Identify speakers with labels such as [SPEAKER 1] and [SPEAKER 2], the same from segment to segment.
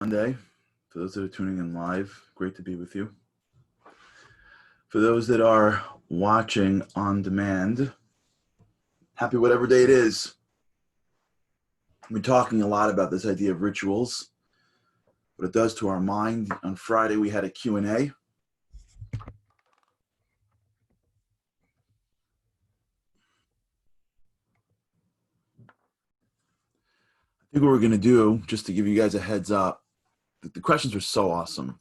[SPEAKER 1] Monday. For those that are tuning in live, great to be with you. For those that are watching on demand, happy whatever day it is. We're talking a lot about this idea of rituals, what it does to our mind. On Friday, we had a Q&A. I think what we're going to do, just to give you guys a heads up, the questions are so awesome.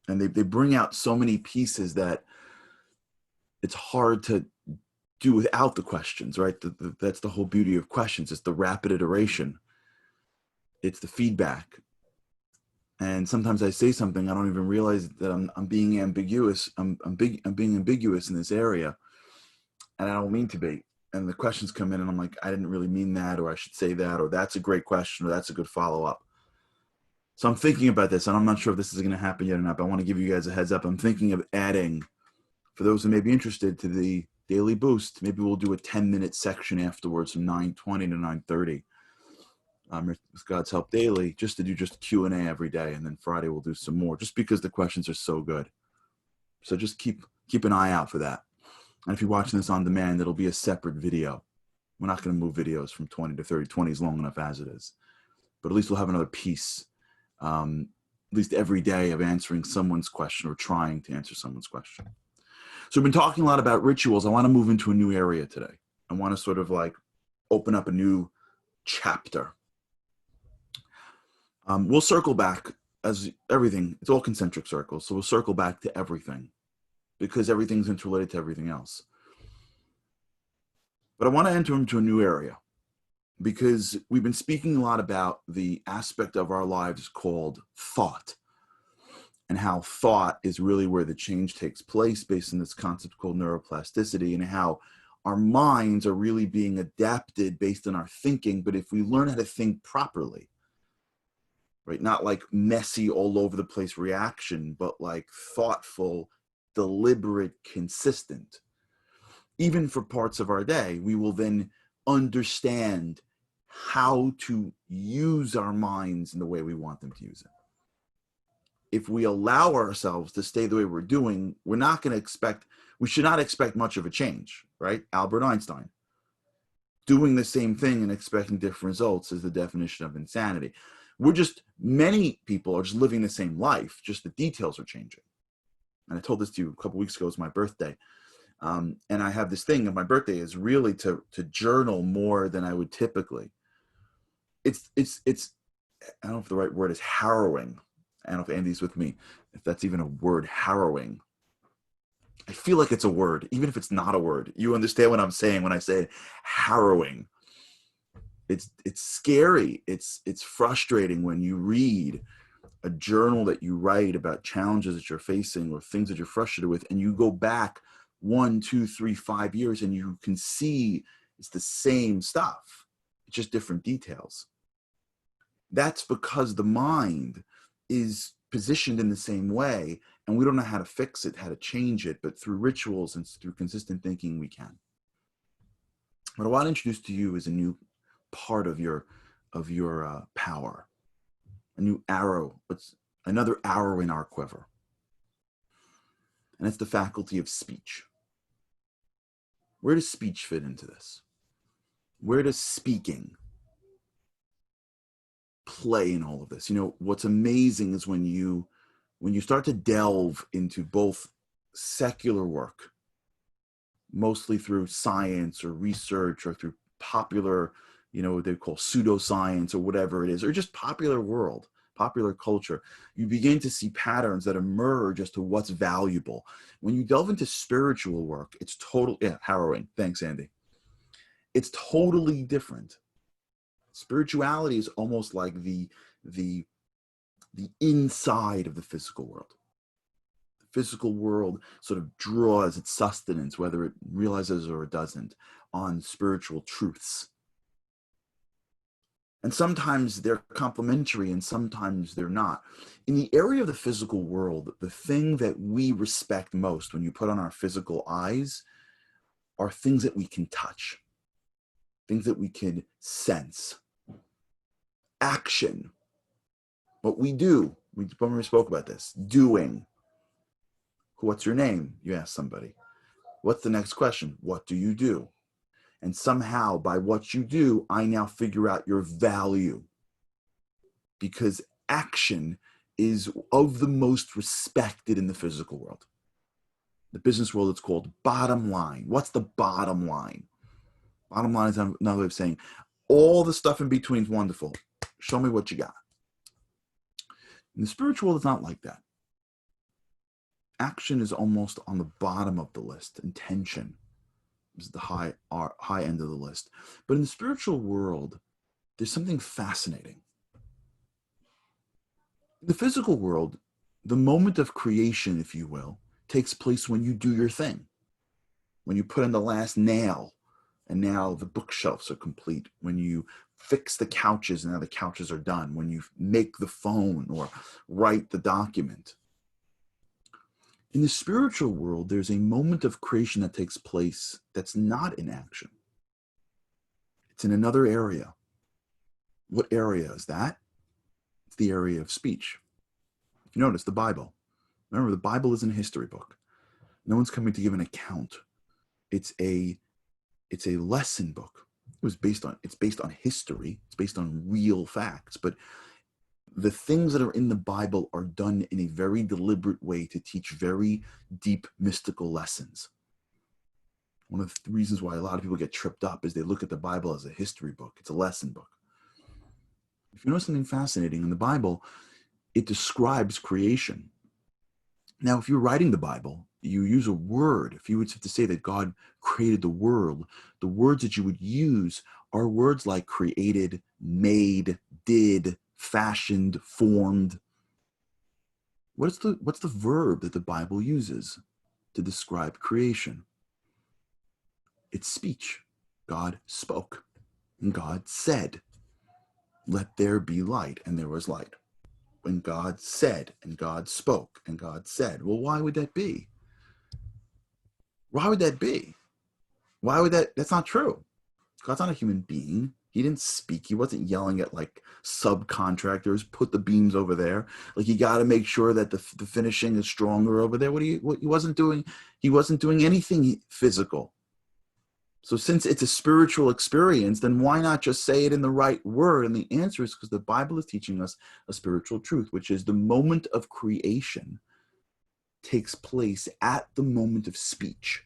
[SPEAKER 1] And they bring out so many pieces that it's hard to do without the questions, right? That's the whole beauty of questions. It's the rapid iteration. It's the feedback. And sometimes I say something, I don't even realize that I'm being ambiguous. I'm being ambiguous in this area, and I don't mean to be. And the questions come in, and I'm like, I didn't really mean that, or I should say that, or that's a great question, or that's a good follow-up. So I'm thinking about this, and I'm not sure if this is going to happen yet or not, but I want to give you guys a heads up. I'm thinking of adding, for those who may be interested, to the daily boost, maybe we'll do a 10-minute section afterwards from 9:20 to 9:30. With God's help daily, just to do just Q&A every day, and then Friday we'll do some more, just because the questions are so good. So just keep an eye out for that. And if you're watching this on demand, it'll be a separate video. We're not going to move videos from 20 to 30. 20 is long enough as it is. But at least we'll have another piece, at least every day, of answering someone's question or trying to answer someone's question. So we've been talking a lot about rituals. I want to move into a new area today. I want to sort of like open up a new chapter. We'll circle back, as everything, it's all concentric circles. So we'll circle back to everything, because everything's interrelated to everything else. But I want to enter into a new area, because we've been speaking a lot about the aspect of our lives called thought, and how thought is really where the change takes place based on this concept called neuroplasticity, and how our minds are really being adapted based on our thinking. But if we learn how to think properly, right, not like messy, all over the place reaction, but like thoughtful, deliberate, consistent, even for parts of our day, we will then understand how to use our minds in the way we want them to use it. If we allow ourselves to stay the way we're doing, we should not expect much of a change, right? Albert Einstein. Doing the same thing and expecting different results is the definition of insanity. Many people are just living the same life, just the details are changing. And I told this to you a couple weeks ago, it's my birthday. And I have this thing of my birthday is really to journal more than I would typically. It's I don't know if the right word is harrowing. I don't know if Andy's with me, if that's even a word, harrowing. I feel like it's a word, even if it's not a word. You understand what I'm saying when I say harrowing. It's scary. It's frustrating when you read a journal that you write about challenges that you're facing or things that you're frustrated with, and you go back 1, 2, 3, 5 years, and you can see it's the same stuff. It's just different details. That's because the mind is positioned in the same way, and we don't know how to fix it, how to change it, but through rituals and through consistent thinking, we can. What I want to introduce to you is a new part of your power, a new arrow. It's another arrow in our quiver, and it's the faculty of speech. Where does speech fit into this? Where does speaking play in all of this? You know, what's amazing is when you start to delve into both secular work, mostly through science or research or through popular, what they call pseudoscience or whatever it is, or just popular culture, you begin to see patterns that emerge as to what's valuable. When you delve into spiritual work, it's harrowing. Thanks, Andy. It's totally different. Spirituality is almost like the inside of the physical world. The physical world sort of draws its sustenance, whether it realizes or it doesn't, on spiritual truths. And sometimes they're complementary and sometimes they're not. In the area of the physical world, the thing that we respect most when you put on our physical eyes are things that we can touch, things that we can sense. Action, What we do, we spoke about this, doing. What's your name? You ask somebody. What's the next question? What do you do? And somehow by what you do, I now figure out your value. Because action is of the most respected in the physical world. The business world, it's called bottom line. What's the bottom line? Bottom line is another way of saying all the stuff in between is wonderful. Show me what you got. In the spiritual world, it's not like that. Action is almost on the bottom of the list. Intention is the high end of the list. But in the spiritual world, there's something fascinating. In the physical world, the moment of creation, if you will, takes place when you do your thing. When you put in the last nail, and now the bookshelves are complete. When you fix the couches, and now the couches are done. When you make the phone or write the document. In the spiritual world, there's a moment of creation that takes place that's not in action. It's in another area. What area is that? It's the area of speech. If you notice, the Bible. Remember, the Bible isn't a history book. No one's coming to give an account. It's a lesson book. It's based on history. It's based on real facts. But the things that are in the Bible are done in a very deliberate way to teach very deep mystical lessons. One of the reasons why a lot of people get tripped up is they look at the Bible as a history book. It's a lesson book. If you know something fascinating in the Bible, it describes creation. Now, if you're writing the Bible, you use a word. If you would have to say that God created the world, the words that you would use are words like created, made, did, fashioned, formed. What's the verb that the Bible uses to describe creation? It's speech. God spoke, and God said, "Let there be light," and there was light. When God said, and God spoke, and God said. Well, why would that be? Why would that be? Why would that? That's not true. God's not a human being. He didn't speak. He wasn't yelling at like subcontractors, put the beams over there. Like, you got to make sure that the finishing is stronger over there. He wasn't doing anything physical. So since it's a spiritual experience, then why not just say it in the right word? And the answer is because the Bible is teaching us a spiritual truth, which is the moment of creation takes place at the moment of speech.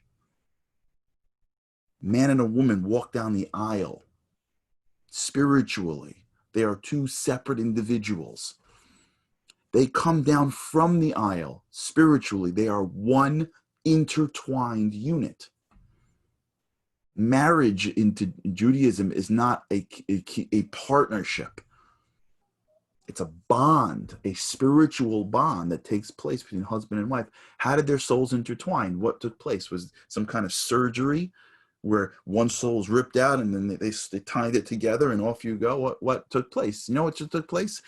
[SPEAKER 1] Man and a woman walk down the aisle. Spiritually, they are two separate individuals. They come down from the aisle. Spiritually, they are one intertwined unit. Marriage into Judaism is not a partnership. It's a bond, a spiritual bond that takes place between husband and wife. How did their souls intertwine? What took place? Was some kind of surgery where one soul's ripped out and then they tied it together and off you go? What took place? You know what just took place?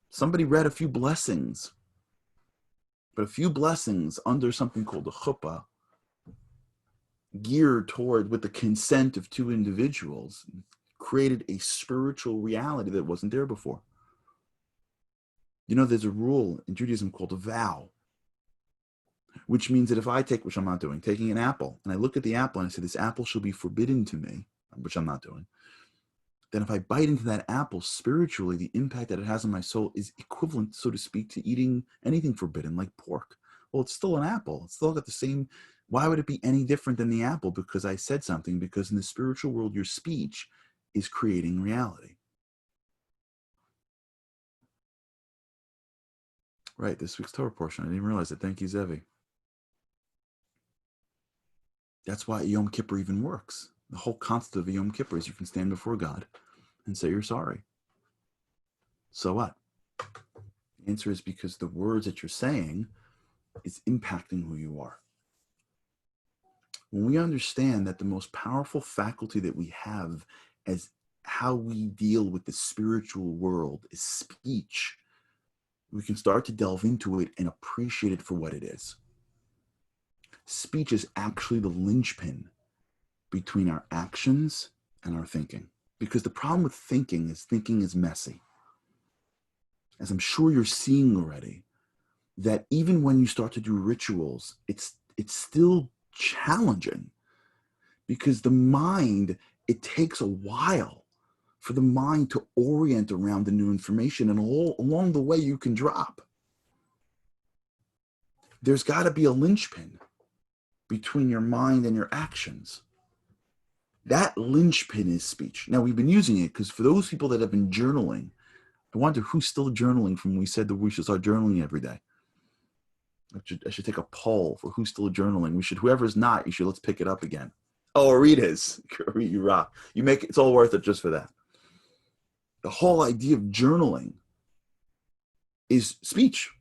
[SPEAKER 1] Somebody read a few blessings. But a few blessings under something called a chuppah, geared toward with the consent of two individuals, created a spiritual reality that wasn't there before. You know, there's a rule in Judaism called a vow, which means that if I take, which I'm not doing, taking an apple, and I look at the apple and I say, this apple shall be forbidden to me, which I'm not doing, then if I bite into that apple spiritually, the impact that it has on my soul is equivalent, so to speak, to eating anything forbidden like pork. Well, it's still an apple. It's still got the same. Why would it be any different than the apple? Because I said something. Because in the spiritual world, your speech is creating reality. Right, this week's Torah portion. I didn't realize it. Thank you, Zevi. That's why Yom Kippur even works. The whole concept of Yom Kippur is you can stand before God and say you're sorry. So what? The answer is because the words that you're saying is impacting who you are. When we understand that the most powerful faculty that we have as how we deal with the spiritual world is speech, we can start to delve into it and appreciate it for what it is. Speech is actually the linchpin between our actions and our thinking. Because the problem with thinking is messy. as I'm sure you're seeing already, that even when you start to do rituals, it's still challenging, because the mind, it takes a while for the mind to orient around the new information, and all along the way you can drop. There's got to be a linchpin between your mind and your actions. That linchpin is speech. Now, we've been using it because for those people that have been journaling, I wonder who's still journaling from when we said that we should start journaling every day. I should take a poll for who's still journaling. Whoever's not, let's pick it up again. Oh, Reed is. You rock. It's all worth it just for that. The whole idea of journaling is speech.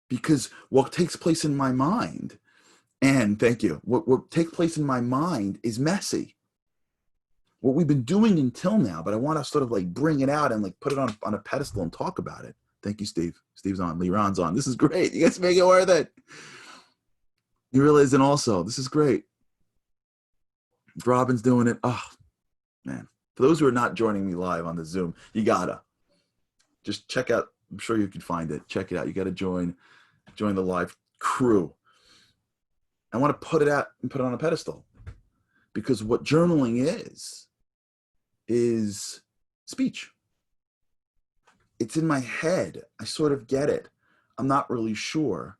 [SPEAKER 1] Because what takes place in my mind, and thank you, what takes place in my mind is messy. What we've been doing until now, but I want to sort of like bring it out and like put it on a pedestal and talk about it. Thank you, Steve. Steve's on. Leron's on. This is great. You guys make it worth it. You realize, and also, this is great. Robin's doing it. Oh, man. For those who are not joining me live on the Zoom, you gotta just check out. I'm sure you can find it. Check it out. You got to join the live crew. I want to put it out and put it on a pedestal, because what journaling is speech. It's in my head. I sort of get it. I'm not really sure.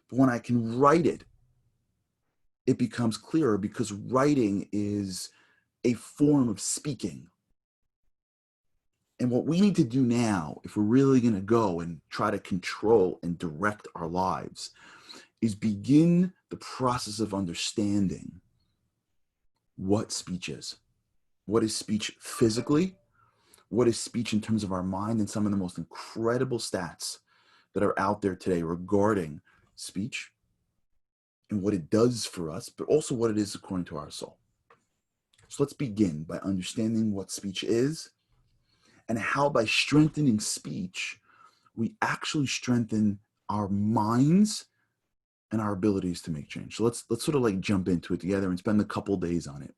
[SPEAKER 1] But when I can write it, it becomes clearer, because writing is a form of speaking. And what we need to do now, if we're really going to go and try to control and direct our lives, is begin the process of understanding what speech is. What is speech physically? What is speech in terms of our mind? And some of the most incredible stats that are out there today regarding speech and what it does for us, but also what it is according to our soul. So let's begin by understanding what speech is, and how by strengthening speech, we actually strengthen our minds and our abilities to make change. So let's sort of like jump into it together and spend a couple days on it.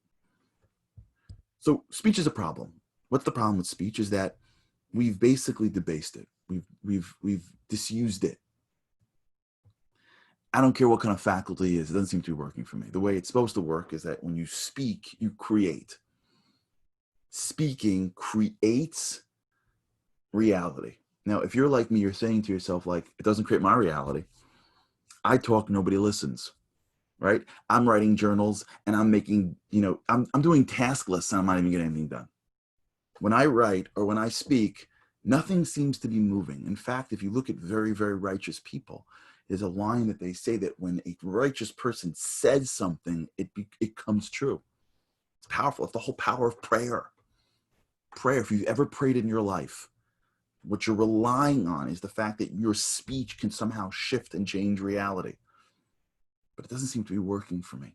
[SPEAKER 1] So speech is a problem. What's the problem with speech is that we've basically debased it. We've disused it. I don't care what kind of faculty it is. It doesn't seem to be working for me. The way it's supposed to work is that when you speak, you create. Speaking creates reality. Now, if you're like me, you're saying to yourself, like, it doesn't create my reality. I talk, nobody listens, right? I'm writing journals and I'm making, I'm doing task lists and I'm not even getting anything done. When I write or when I speak, nothing seems to be moving. In fact, if you look at very, very righteous people, there's a line that they say that when a righteous person says something, it comes true. It's powerful. It's the whole power of prayer. Prayer, if you've ever prayed in your life, what you're relying on is the fact that your speech can somehow shift and change reality. But it doesn't seem to be working for me.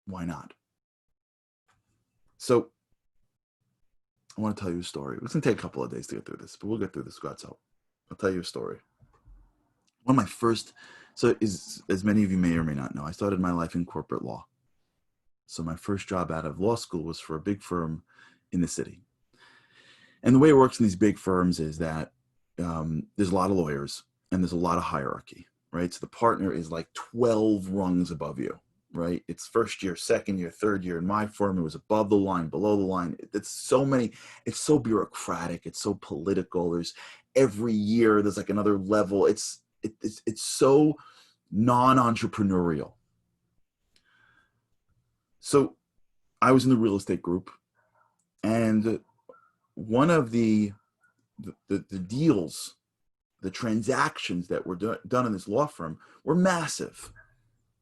[SPEAKER 1] Why not? So I want to tell you a story. It's going to take a couple of days to get through this, but we'll get through this, God's help. I'll tell you a story. One of my first, as many of you may or may not know, I started my life in corporate law. So my first job out of law school was for a big firm in the city. And the way it works in these big firms is that there's a lot of lawyers and there's a lot of hierarchy, right? So the partner is like 12 rungs above you, right? It's first year, second year, third year. In my firm, it was above the line, below the line. It's so bureaucratic. It's so political. There's every year, there's like another level. It's so non-entrepreneurial. So I was in the real estate group, and one of the deals, the transactions that were done in this law firm were massive.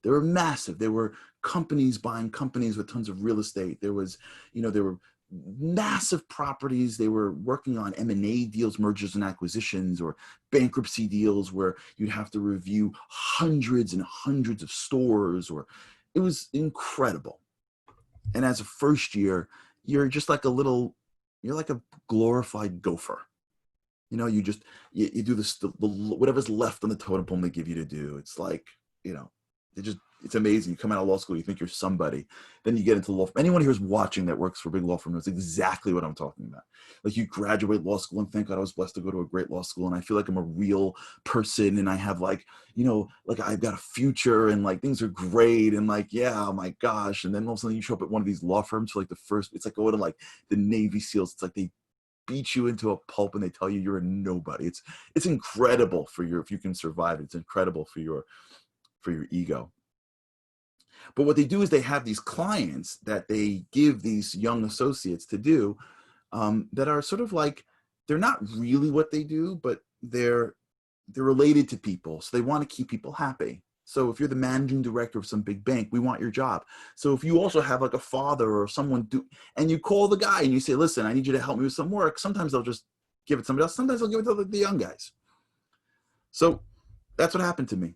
[SPEAKER 1] They were massive. There were companies buying companies with tons of real estate. There were massive properties. They were working on M&A deals, mergers and acquisitions, or bankruptcy deals where you'd have to review hundreds and hundreds of stores. It was incredible. And as a first year, you're just like you're like a glorified gopher. You do this, whatever's left on the totem pole they give you to do. It's like, It's amazing. You come out of law school, you think you're somebody. Then you get into law. Anyone who's watching that works for a big law firm knows exactly what I'm talking about. Like you graduate law school and thank God I was blessed to go to a great law school. And I feel like I'm a real person and I have like, like I've got a future and like things are great. And like, yeah, oh my gosh. And then all of a sudden you show up at one of these law firms for like it's like going to like the Navy SEALs. It's like they beat you into a pulp and they tell you you're a nobody. It's incredible if you can survive it. It's incredible for your ego. But what they do is they have these clients that they give these young associates to do that are sort of like, they're not really what they do, but they're related to people. So they want to keep people happy. So if you're the managing director of some big bank, we want your job. So if you also have like a father or someone and you call the guy and you say, listen, I need you to help me with some work. Sometimes they'll just give it to somebody else. Sometimes they'll give it to the young guys. So that's what happened to me.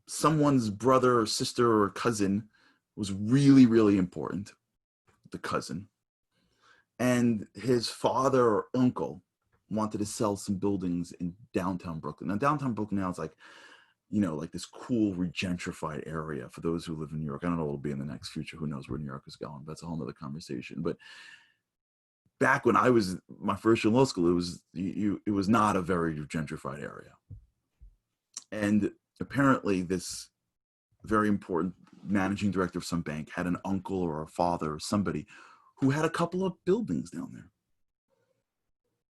[SPEAKER 1] Someone's brother or sister or cousin was really, really important, the cousin. And his father or uncle wanted to sell some buildings in downtown Brooklyn. Now, downtown Brooklyn now is like, like this cool regentrified area for those who live in New York. I don't know what it'll be in the next future. Who knows where New York is going? That's a whole nother conversation. But back when I was my first year in law school, it was not a very gentrified area. And apparently this very important managing director of some bank had an uncle or a father or somebody who had a couple of buildings down there.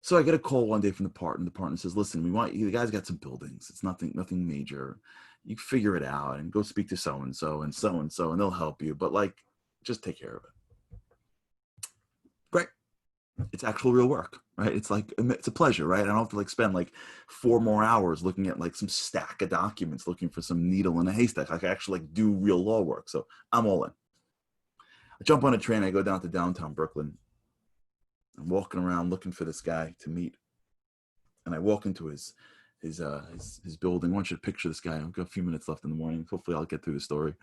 [SPEAKER 1] So I get a call one day from the partner. The partner says, listen, the guy's got some buildings. It's nothing major. You figure it out and go speak to so-and-so and so-and-so and they'll help you. But like, just take care of it. Great. It's actual real work, right? It's like, it's a pleasure, right? I don't have to like spend like 4 more hours looking at like some stack of documents, looking for some needle in a haystack. I can actually like do real law work. So I'm all in. I jump on a train. I go down to downtown Brooklyn. I'm walking around looking for this guy to meet. And I walk into his building. I want you to picture this guy. I've got a few minutes left in the morning. Hopefully I'll get through the story.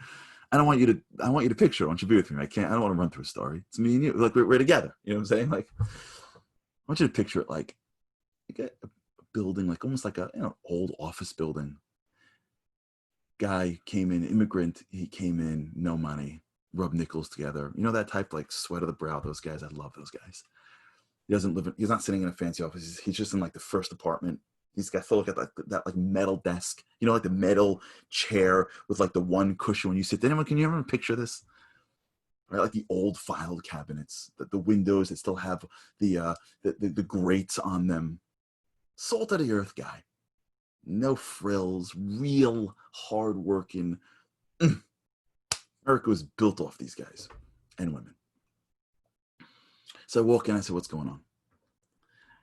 [SPEAKER 1] I want you to picture. I want you to be with me. I don't want to run through a story. It's me and you. Like we're together. You know what I'm saying? Like, I want you to picture it like you get a building, like almost like a old office building. Guy came in, immigrant. He came in, no money, rubbed nickels together. You know that type, like sweat of the brow. Those guys. I love those guys. He's not sitting in a fancy office. He's just in like the first apartment. He's got to look at that like metal desk, like the metal chair with like the one cushion when you sit. Can you ever picture this? Right, like the old filed cabinets, the windows that still have the grates on them. Salt of the earth guy, no frills, real hardworking. America was built off these guys and women. So I walk in, I said, what's going on?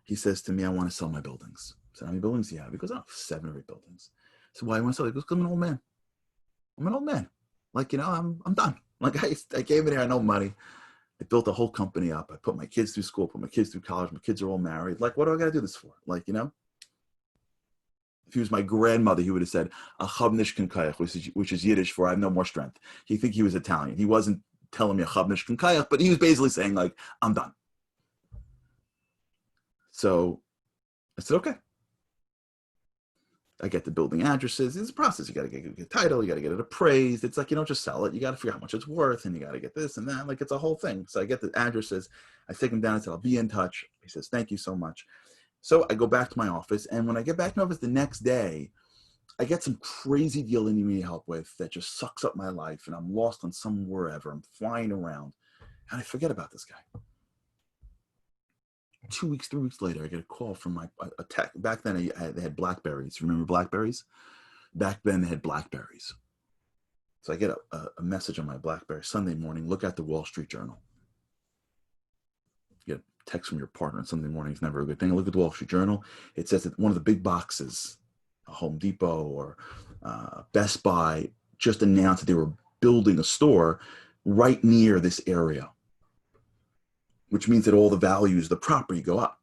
[SPEAKER 1] He says to me, I want to sell my buildings. I said, how many buildings do you have? He goes, 7 or 8 buildings. I said, why do you want to sell? He goes, because I'm an old man. I'm an old man. Like, I'm done. Like I came in here, I know money. I built a whole company up. I put my kids through school, put my kids through college. My kids are all married. Like, what do I got to do this for? Like, if he was my grandmother, he would have said, "Achabnish kankayach," which is Yiddish for "I have no more strength." He think he was Italian. He wasn't telling me achabnish kankayach, but he was basically saying like, "I'm done." So I said, "Okay." I get the building addresses. It's a process. You got to get a title. You got to get it appraised. It's like, you don't just sell it. You got to figure out how much it's worth, and you got to get this and that. Like, it's a whole thing. So I get the addresses. I take them down. I said, I'll be in touch. He says, thank you so much. So I go back to my office. And when I get back to my office the next day, I get some crazy deal they need me to help with that just sucks up my life. And I'm lost on some wherever. I'm flying around. And I forget about this guy. 2 weeks, 3 weeks later, I get a call from a tech. Back then, they had Blackberries. Remember Blackberries? Back then, they had Blackberries. So I get a message on my Blackberry Sunday morning. Look at the Wall Street Journal. You get a text from your partner on Sunday morning. It's never a good thing. I look at the Wall Street Journal. It says that one of the big boxes, a Home Depot or Best Buy, just announced that they were building a store right near this area, which means that all the values of the property go up,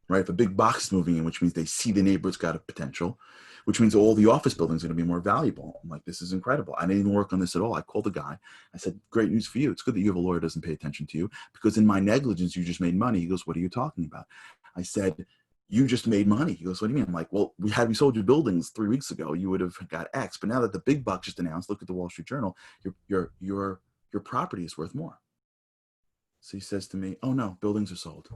[SPEAKER 1] right? If a big box is moving in, which means they see the neighborhood's got a potential, which means all the office buildings are going to be more valuable. I'm like, this is incredible. I didn't even work on this at all. I called the guy. I said, great news for you. It's good that you have a lawyer who doesn't pay attention to you, because in my negligence, you just made money. He goes, what are you talking about? I said, you just made money. He goes, what do you mean? I'm like, well, we sold your buildings 3 weeks ago, you would have got X. But now that the big bucks just announced, look at the Wall Street Journal, your property is worth more. So he says to me, oh no, buildings are sold. I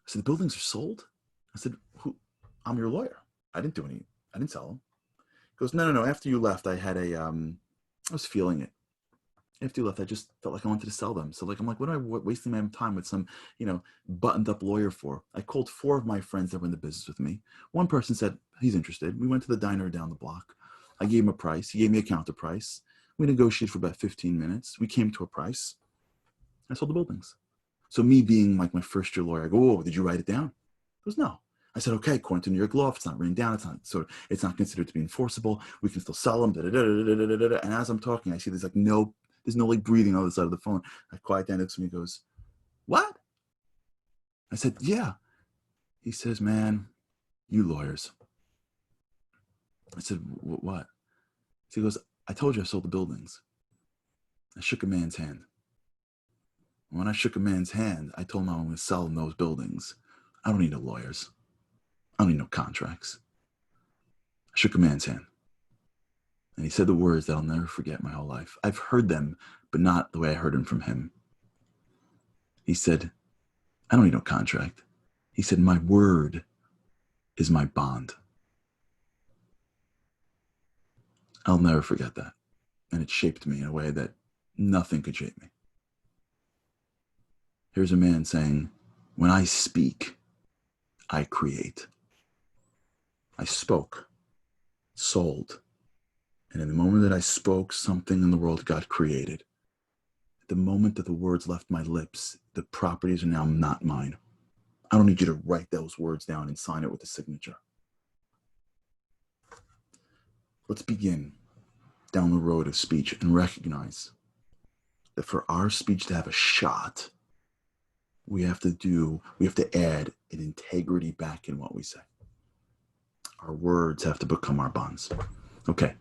[SPEAKER 1] said, the buildings are sold? I said, who? I'm your lawyer. I didn't sell them. He goes, no. After you left, I was feeling it. After you left, I just felt like I wanted to sell them. So like, I'm like, what am I wasting my time with some, buttoned up lawyer for? I called 4 of my friends that were in the business with me. One person said he's interested. We went to the diner down the block. I gave him a price. He gave me a counter price. We negotiated for about 15 minutes. We came to a price. I sold the buildings. So me being like my first year lawyer, I go, oh, did you write it down? He goes, no. I said, okay, according to New York law, if it's not written down, it's not considered to be enforceable. We can still sell them. And as I'm talking, I see there's no like breathing on the other side of the phone. I quiet down next to me. He goes, what? I said, yeah. He says, man, you lawyers. I said, what? So he goes, I told you I sold the buildings. I shook a man's hand. When I shook a man's hand, I told him I'm going to sell him those buildings. I don't need no lawyers. I don't need no contracts. I shook a man's hand. And he said the words that I'll never forget my whole life. I've heard them, but not the way I heard them from him. He said, I don't need no contract. He said, my word is my bond. I'll never forget that. And it shaped me in a way that nothing could shape me. Here's a man saying, when I speak, I create. I spoke, sold. And in the moment that I spoke, something in the world got created. At the moment that the words left my lips, the properties are now not mine. I don't need you to write those words down and sign it with a signature. Let's begin down the road of speech and recognize that for our speech to have a shot, we have to add an integrity back in what we say. Our words have to become our bonds. Okay.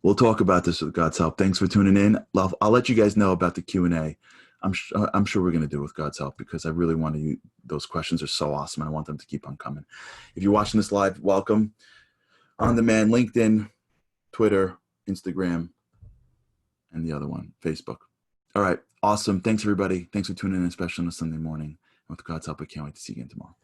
[SPEAKER 1] We'll talk about this with God's help. Thanks for tuning in. I'll let you guys know about the Q&A. I'm sure we're going to do it with God's help because I really want to. Those questions are so awesome, and I want them to keep on coming. If you're watching this live, welcome. On demand, LinkedIn, Twitter, Instagram, and the other one, Facebook. All right, awesome. Thanks, everybody. Thanks for tuning in, especially on a Sunday morning. And with God's help, I can't wait to see you again tomorrow.